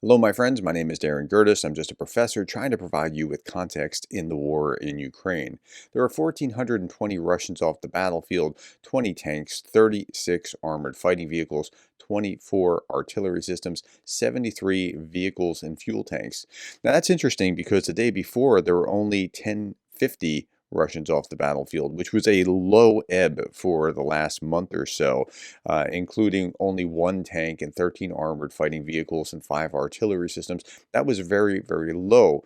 Hello, my friends. My name is Gerdes. I'm just a professor trying to provide you with context in the war in Ukraine. There are 1,420 Russians off the battlefield, 20 tanks, 36 armored fighting vehicles, 24 artillery systems, 73 vehicles and fuel tanks. Now, that's interesting because the day before there were only 1050 Russians off the battlefield, which was a low ebb for the last month or so, including only one tank and 13 armored fighting vehicles and 5 artillery systems. That was very, very low.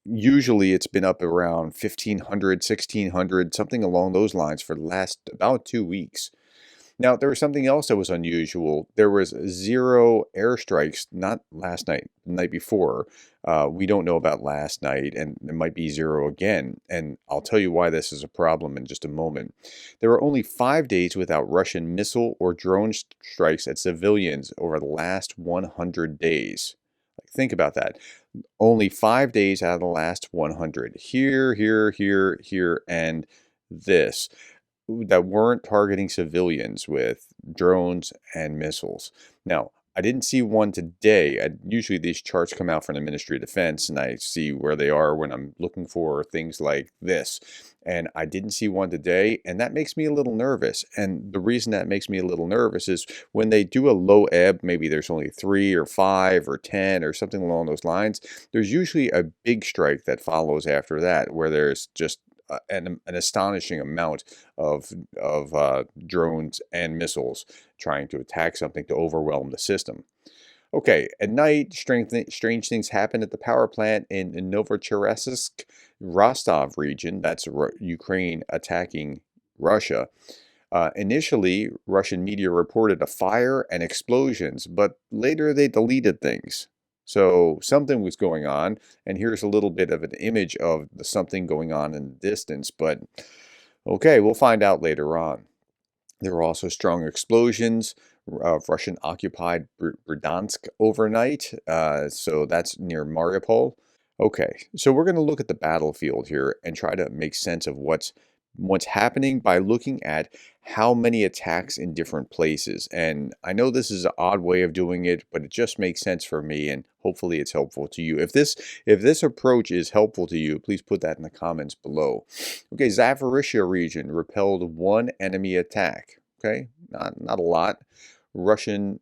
Usually it's been up around 1,500, 1,600, something along those lines for the last about 2 weeks. Now, there was something else that was unusual. There was zero airstrikes, not last night, the night before. We don't know about last night, and it might be zero again. And I'll tell you why this is a problem in just a moment. There were only 5 days without Russian missile or drone strikes at civilians over the last 100 days. Like, think about that. Only 5 days out of the last 100. Here, here, here, here, and this that weren't targeting civilians with drones and missiles. Now, I didn't see one today. Usually these charts come out from the Ministry of Defense, and I see where they are when I'm looking for things like this. And I didn't see one today, and that makes me a little nervous. And the reason that makes me a little nervous is when they do a low ebb, maybe there's only 3 or 5 or 10 or something along those lines, there's usually a big strike that follows after that, where there's just an astonishing amount of drones and missiles trying to attack something to overwhelm the system. Okay, at night, strange things happen at the power plant in Novocherkassk, Rostov region. That's Ukraine attacking Russia. Initially, Russian media reported a fire and explosions, but later they deleted things. So something was going on, and here's a little bit of an image of the something going on in the distance, but okay, we'll find out later on. There were also strong explosions of Russian-occupied Bryansk overnight, so that's near Mariupol. Okay, so we're going to look at the battlefield here and try to make sense of what's happening by looking at how many attacks in different places. And I know this is an odd way of doing it, but it just makes sense for me, and hopefully it's helpful to you. If this approach is helpful to you, please put that in the comments below. Okay, Zaporizhia region repelled one enemy attack. Okay, not a lot. Russians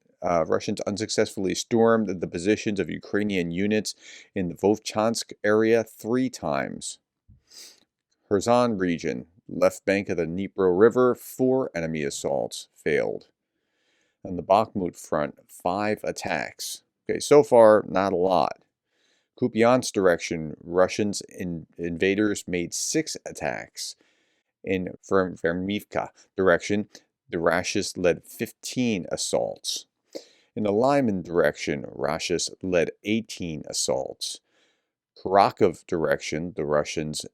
unsuccessfully stormed the positions of Ukrainian units in the Vovchansk area 3 times. Kherson region, left bank of the Dnipro River, 4 enemy assaults failed. On the Bakhmut front, 5 attacks. Okay, so far, not a lot. Kupiansk direction, Russians invaders made 6 attacks. In Vermivka direction, the Russians led 15 assaults. In the Lyman direction, Russians led 18 assaults. Kharkov direction, the Russians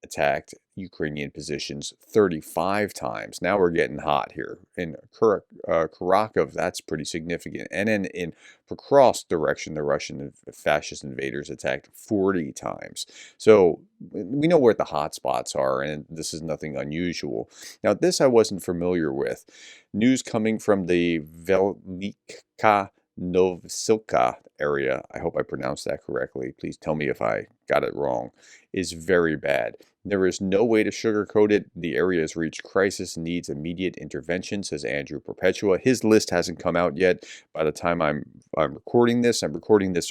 attacked Ukrainian positions 35 times. Now we're getting hot here. In Kharkov, that's pretty significant. And then in Pokrovsk direction, the Russian fascist invaders attacked 40 times. So we know where the hot spots are, and this is nothing unusual. Now, this I wasn't familiar with. News coming from the Velika Novosilka area, I hope I pronounced that correctly, please tell me if I got it wrong, is very bad. There is no way to sugarcoat it. The area has reached crisis and needs immediate intervention, says Andrew Perpetua. His list hasn't come out yet. By the time I'm recording this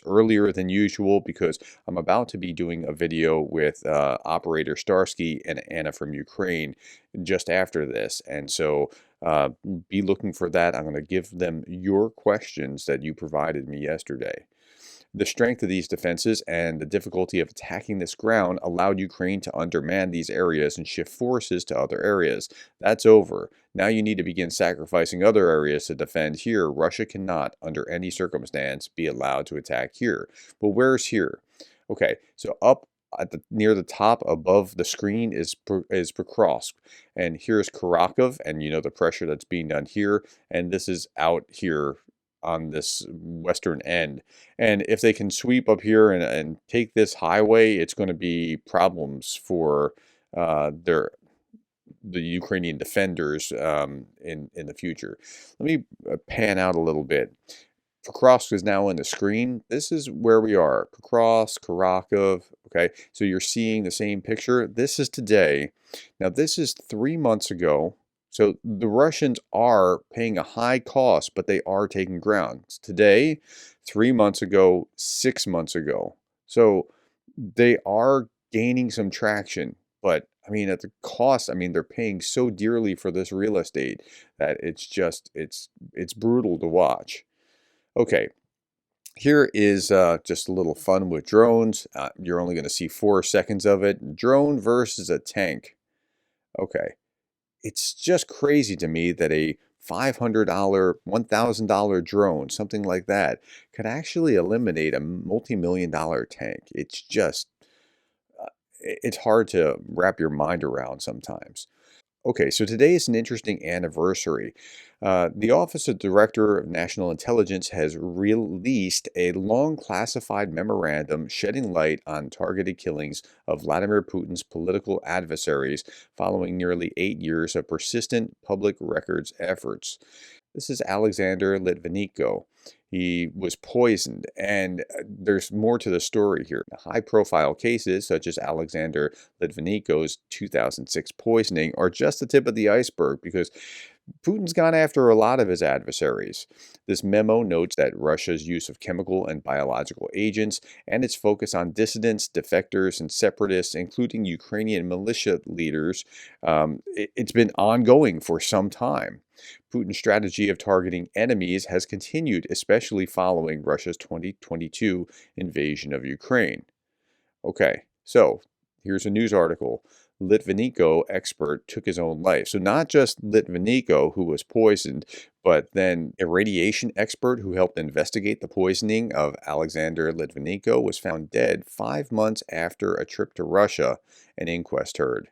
earlier than usual because I'm about to be doing a video with Operator Starsky and Anna from Ukraine just after this. And so be looking for that. I'm going to give them your questions that you provided me yesterday. The strength of these defenses and the difficulty of attacking this ground allowed Ukraine to underman these areas and shift forces to other areas. That's over. Now you need to begin sacrificing other areas to defend here. Russia cannot, under any circumstance, be allowed to attack here. But where's here? Okay, so up at near the top above the screen is Pokrovsk, and here's Kharkov, and you know the pressure that's being done here, and this is out here on this western end. And if they can sweep up here and take this highway, it's going to be problems for the Ukrainian defenders in the future. Let me pan out a little bit. Pokrovsk is now on the screen. This is where we are. Pokrovsk, Karakov. Okay, so you're seeing the same picture. This is today. Now, this is 3 months ago. So the Russians are paying a high cost, but they are taking ground. It's today, 3 months ago, 6 months ago. So they are gaining some traction. But I mean, at the cost, I mean, they're paying so dearly for this real estate that it's brutal to watch. Okay, here is just a little fun with drones. You're only going to see 4 seconds of it. Drone versus a tank. Okay, it's just crazy to me that a $500, $1,000 drone, something like that, could actually eliminate a multi-million dollar tank. It's just, it's hard to wrap your mind around sometimes. Okay, so today is an interesting anniversary. The Office of Director of National Intelligence has released a long classified memorandum shedding light on targeted killings of Vladimir Putin's political adversaries following nearly 8 years of persistent public records efforts. This is Alexander Litvinenko. He was poisoned, and there's more to the story here. High-profile cases, such as Alexander Litvinenko's 2006 poisoning, are just the tip of the iceberg because Putin's gone after a lot of his adversaries. This memo notes that Russia's use of chemical and biological agents and its focus on dissidents, defectors, and separatists, including Ukrainian militia leaders, it's been ongoing for some time. Putin's strategy of targeting enemies has continued, especially following Russia's 2022 invasion of Ukraine. Okay, so here's a news article. Litvinenko expert took his own life. So not just Litvinenko, who was poisoned, but then a radiation expert who helped investigate the poisoning of Alexander Litvinenko was found dead 5 months after a trip to Russia, an inquest heard.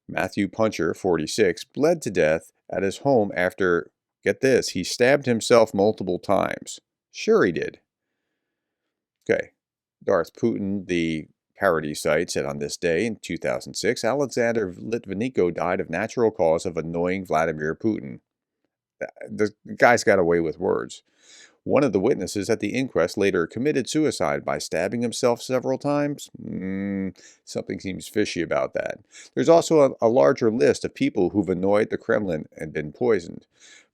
Matthew Puncher, 46, bled to death at his home after, get this, he stabbed himself multiple times. Sure he did. Okay. Darth Putin, the parody site, said on this day in 2006, Alexander Litvinenko died of natural cause of annoying Vladimir Putin. The guy's got away with words. One of the witnesses at the inquest later committed suicide by stabbing himself several times. Something seems fishy about that. There's also a larger list of people who've annoyed the Kremlin and been poisoned.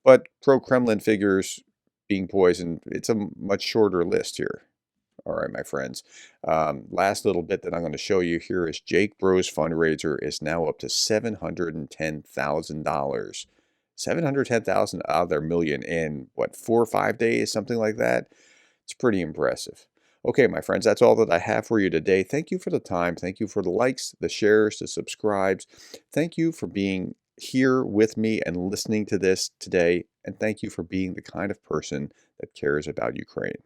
But pro-Kremlin figures being poisoned, it's a much shorter list here. All right, my friends. Last little bit that I'm going to show you here is Jake Bro's fundraiser is now up to $710,000. 710,000 out of their million in what, 4 or 5 days, something like that. It's pretty impressive. Okay, my friends, that's all that I have for you today. Thank you for the time. Thank you for the likes, the shares, the subscribes. Thank you for being here with me and listening to this today. And thank you for being the kind of person that cares about Ukraine.